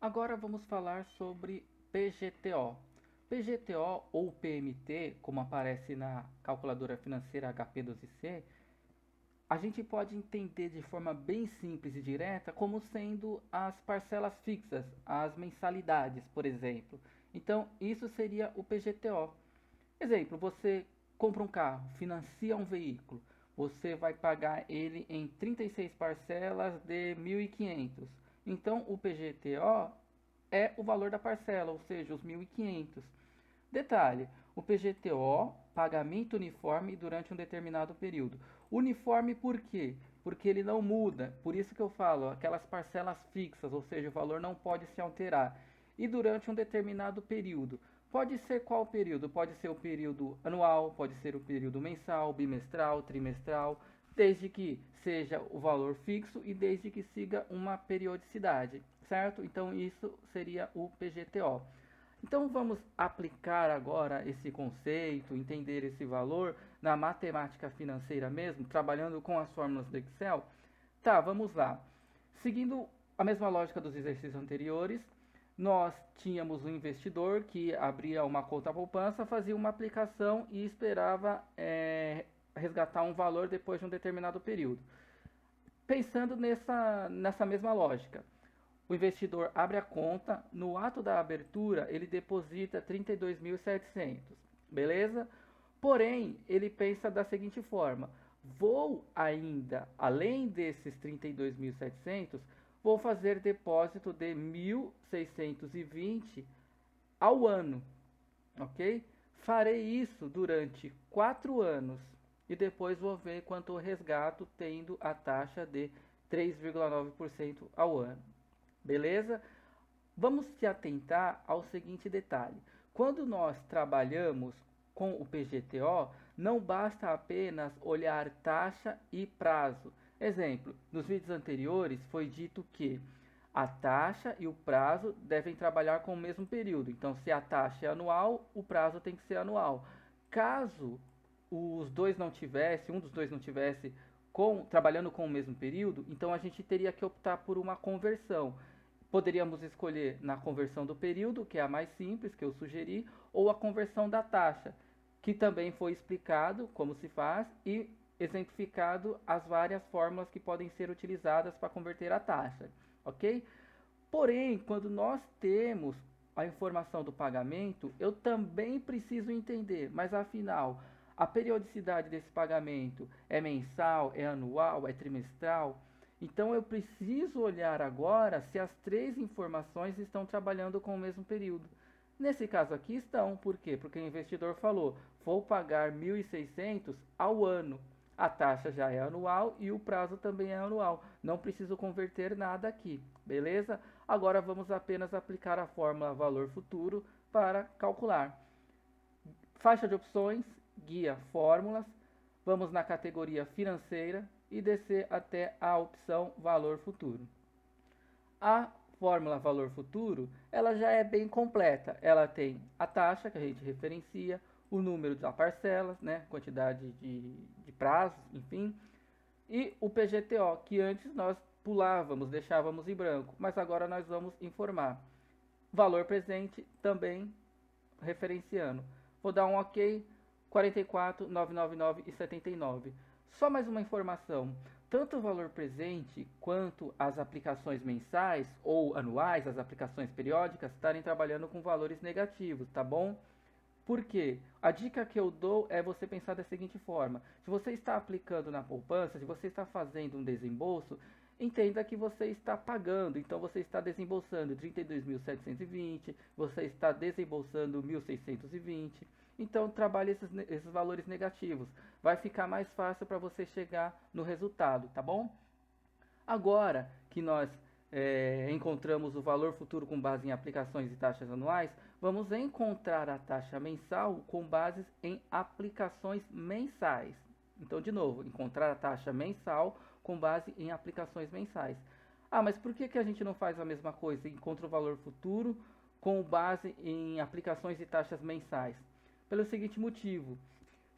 Agora vamos falar sobre PGTO. PGTO ou PMT, como aparece na calculadora financeira HP12C, a gente pode entender de forma bem simples e direta como sendo as parcelas fixas, as mensalidades, por exemplo. Então, isso seria o PGTO. Exemplo, você compra um carro, financia um veículo, você vai pagar ele em 36 parcelas de 1.500. Então, o PGTO é o valor da parcela, ou seja, os 1.500. Detalhe: o PGTO, pagamento uniforme durante um determinado período. Uniforme por quê? Porque ele não muda. Por isso que eu falo, aquelas parcelas fixas, ou seja, o valor não pode se alterar. E durante um determinado período. Pode ser qual período? Pode ser o período anual, pode ser o período mensal, bimestral, trimestral, desde que seja o valor fixo e desde que siga uma periodicidade, certo? Então isso seria o PGTO. Então vamos aplicar agora esse conceito, entender esse valor na matemática financeira mesmo, trabalhando com as fórmulas do Excel? Tá, vamos lá. Seguindo a mesma lógica dos exercícios anteriores, nós tínhamos um investidor que abria uma conta poupança, fazia uma aplicação e esperava resgatar um valor depois de um determinado período. Pensando nessa mesma lógica, o investidor abre a conta, no ato da abertura ele deposita 32.700, beleza? Porém, ele pensa da seguinte forma: vou ainda, além desses 32.700, vou fazer depósito de 1.620 ao ano, ok? Farei isso durante 4 anos e depois vou ver quanto eu resgato tendo a taxa de 3,9% ao ano. Beleza? Vamos se atentar ao seguinte detalhe: quando nós trabalhamos com o PGTO, não basta apenas olhar taxa e prazo. Exemplo, nos vídeos anteriores foi dito que a taxa e o prazo devem trabalhar com o mesmo período. Então, se a taxa é anual, o prazo tem que ser anual. Caso os dois não tivesse, um dos dois não tivesse trabalhando com o mesmo período, então a gente teria que optar por uma conversão. Poderíamos escolher na conversão do período, que é a mais simples, que eu sugeri, ou a conversão da taxa, que também foi explicado como se faz e exemplificado as várias fórmulas que podem ser utilizadas para converter a taxa, ok? Porém, quando nós temos a informação do pagamento, eu também preciso entender, mas afinal, a periodicidade desse pagamento é mensal, é anual, é trimestral? Então eu preciso olhar agora se as três informações estão trabalhando com o mesmo período. Nesse caso aqui estão, por quê? Porque o investidor falou, vou pagar 1.600 ao ano. A taxa já é anual e o prazo também é anual. Não preciso converter nada aqui, beleza? Agora vamos apenas aplicar a fórmula valor futuro para calcular. Faixa de opções, guia fórmulas. Vamos na categoria financeira e descer até a opção valor futuro. A fórmula valor futuro, ela já é bem completa. Ela tem a taxa que a gente referencia, o número da parcelas, né, quantidade de prazos, enfim, e o PGTO, que antes nós pulávamos, deixávamos em branco, mas agora nós vamos informar. Valor presente também referenciando. Vou dar um OK, 44.999,79. Só mais uma informação. Tanto o valor presente quanto as aplicações mensais ou anuais, as aplicações periódicas, estarem trabalhando com valores negativos, tá bom? Por quê? A dica que eu dou é você pensar da seguinte forma: se você está aplicando na poupança, se você está fazendo um desembolso, entenda que você está pagando, então você está desembolsando 32.720, você está desembolsando 1.620. Então trabalhe esses valores negativos. Vai ficar mais fácil para você chegar no resultado, tá bom? Agora que nós encontramos o valor futuro com base em aplicações e taxas anuais, vamos encontrar a taxa mensal com base em aplicações mensais. Então, de novo, encontrar a taxa mensal com base em aplicações mensais. Ah, mas por que a gente não faz a mesma coisa e encontra o valor futuro com base em aplicações e taxas mensais? Pelo seguinte motivo: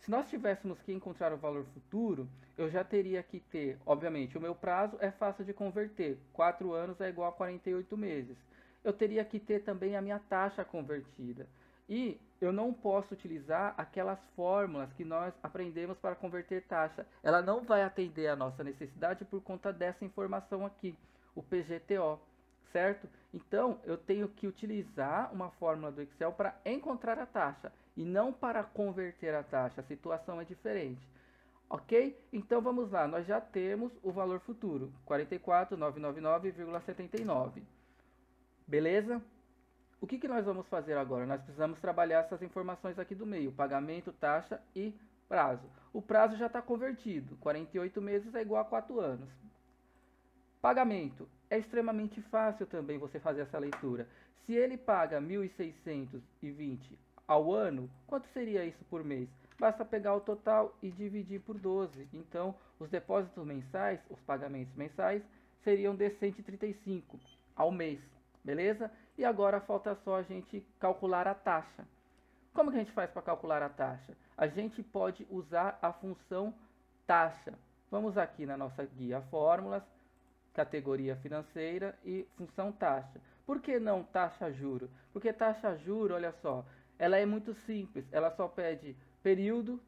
se nós tivéssemos que encontrar o valor futuro, eu já teria que ter, obviamente, o meu prazo é fácil de converter. 4 anos é igual a 48 meses. eu teria que ter também a minha taxa convertida. E eu não posso utilizar aquelas fórmulas que nós aprendemos para converter taxa. Ela não vai atender a nossa necessidade por conta dessa informação aqui, o PGTO, certo? Então, eu tenho que utilizar uma fórmula do Excel para encontrar a taxa e não para converter a taxa. A situação é diferente. Ok? Então vamos lá, nós já temos o valor futuro, 44.999,79. Beleza? O que nós vamos fazer agora? Nós precisamos trabalhar essas informações aqui do meio, pagamento, taxa e prazo. O prazo já está convertido, 48 meses é igual a 4 anos. Pagamento, é extremamente fácil também você fazer essa leitura. Se ele paga 1.620 ao ano, quanto seria isso por mês? Basta pegar o total e dividir por 12. Então, os depósitos mensais, os pagamentos mensais, seriam de 135 ao mês, beleza? E agora falta só a gente calcular a taxa. Como que a gente faz para calcular a taxa? A gente pode usar a função taxa. Vamos aqui na nossa guia fórmulas, categoria financeira e função taxa. Por que não taxa juro? Porque taxa juro, olha só, ela é muito simples, ela só pede período,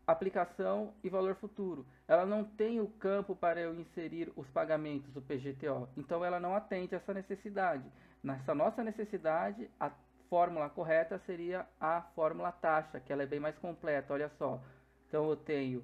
aplicação e valor futuro. Ela não tem o campo para eu inserir os pagamentos do PGTO, então ela não atende essa necessidade. Nessa nossa necessidade, a fórmula correta seria a fórmula taxa, que ela é bem mais completa, olha só. Então eu tenho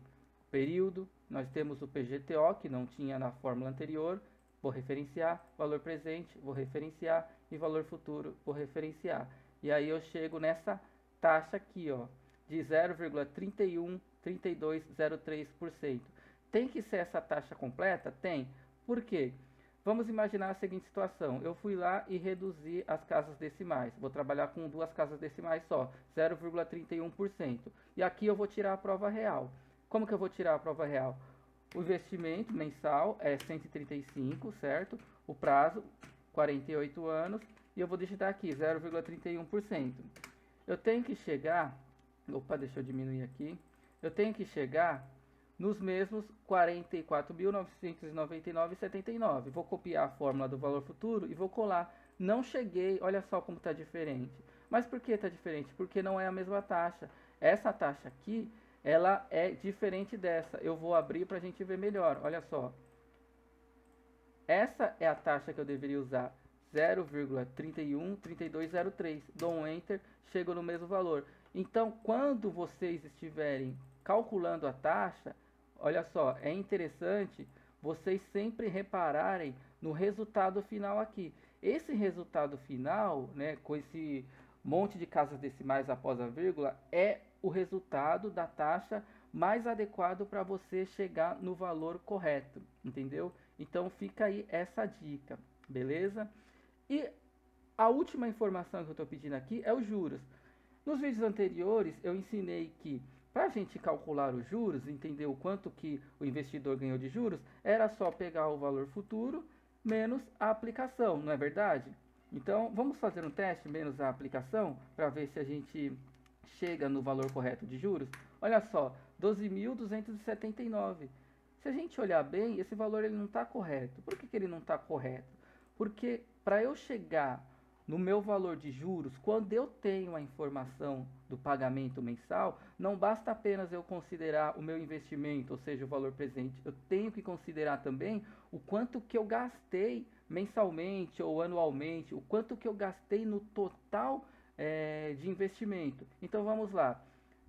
período, nós temos o PGTO, que não tinha na fórmula anterior, vou referenciar, valor presente, vou referenciar, e valor futuro, vou referenciar. E aí eu chego nessa taxa aqui, ó, de 0,313203%. Tem que ser essa taxa completa? Tem. Por quê? Vamos imaginar a seguinte situação. Eu fui lá e reduzi as casas decimais. Vou trabalhar com 2 casas decimais só, 0,31%. E aqui eu vou tirar a prova real. Como que eu vou tirar a prova real? O investimento mensal é 135, certo? O prazo, 48 anos. E eu vou digitar aqui, 0,31%. Eu tenho que chegar... Opa, deixa eu diminuir aqui. Eu tenho que chegar nos mesmos 44.999,79. Vou copiar a fórmula do valor futuro e vou colar. Não cheguei, olha só como está diferente. Mas por que está diferente? Porque não é a mesma taxa. Essa taxa aqui, ela é diferente dessa. Eu vou abrir para a gente ver melhor. Olha só. Essa é a taxa que eu deveria usar. 0,313203. Dou um Enter, chego no mesmo valor. Então, quando vocês estiverem calculando a taxa, olha só, é interessante vocês sempre repararem no resultado final aqui. Esse resultado final, né, com esse monte de casas decimais após a vírgula, é o resultado da taxa mais adequado para você chegar no valor correto, entendeu? Então, fica aí essa dica, beleza? E a última informação que eu estou pedindo aqui é os juros. Nos vídeos anteriores eu ensinei que para a gente calcular os juros, entender o quanto que o investidor ganhou de juros, era só pegar o valor futuro menos a aplicação, não é verdade? Então vamos fazer um teste menos a aplicação para ver se a gente chega no valor correto de juros. Olha só, 12.279. Se a gente olhar bem, esse valor ele não está correto. Por que ele não está correto? Porque para eu chegar no meu valor de juros, quando eu tenho a informação do pagamento mensal, não basta apenas eu considerar o meu investimento, ou seja, o valor presente. Eu tenho que considerar também o quanto que eu gastei mensalmente ou anualmente, o quanto que eu gastei no total de investimento. Então vamos lá.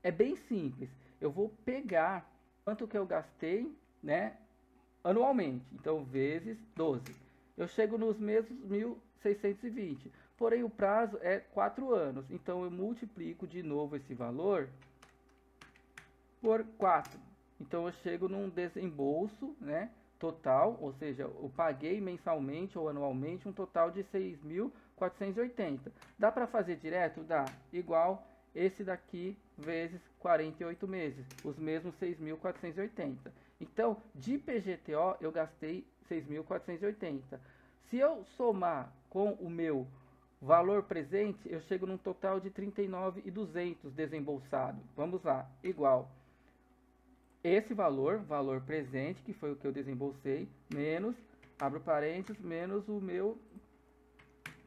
É bem simples. Eu vou pegar quanto que eu gastei, né, anualmente. Então vezes 12. Eu chego nos mesmos 1.620. Porém, o prazo é 4 anos. Então, eu multiplico de novo esse valor por 4. Então, eu chego num desembolso, né, total, ou seja, eu paguei mensalmente ou anualmente um total de 6.480. Dá para fazer direto? Dá. Igual esse daqui vezes 48 meses, os mesmos 6.480. Então, de PGTO, eu gastei 6.480. Se eu somar com o meu valor presente, eu chego num total de 39.200 desembolsado. Vamos lá, igual esse valor, valor presente, que foi o que eu desembolsei, menos, abro parênteses, menos o meu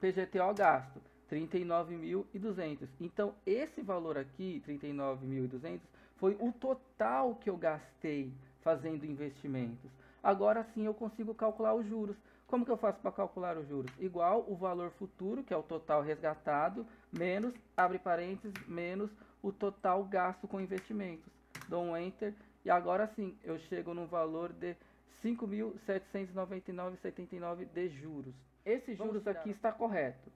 PGTO gasto, 39.200. Então, esse valor aqui, 39.200, foi o total que eu gastei fazendo investimentos. Agora sim eu consigo calcular os juros. Como que eu faço para calcular os juros? Igual o valor futuro, que é o total resgatado, menos, abre parênteses, menos o total gasto com investimentos. Dou um Enter e agora sim eu chego no valor de 5.799,79 de juros. Esse juros aqui está correto.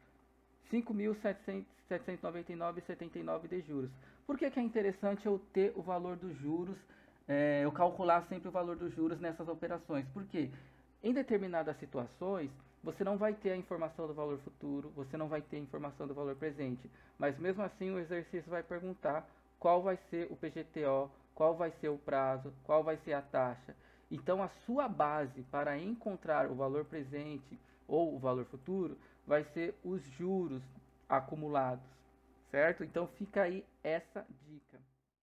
5.799,79 de juros. Por que é interessante eu ter o valor dos juros, eu calcular sempre o valor dos juros nessas operações? Porque em determinadas situações, você não vai ter a informação do valor futuro, você não vai ter a informação do valor presente, mas mesmo assim o exercício vai perguntar qual vai ser o PGTO, qual vai ser o prazo, qual vai ser a taxa. Então a sua base para encontrar o valor presente ou o valor futuro vai ser os juros acumulados, certo? Então fica aí essa dica.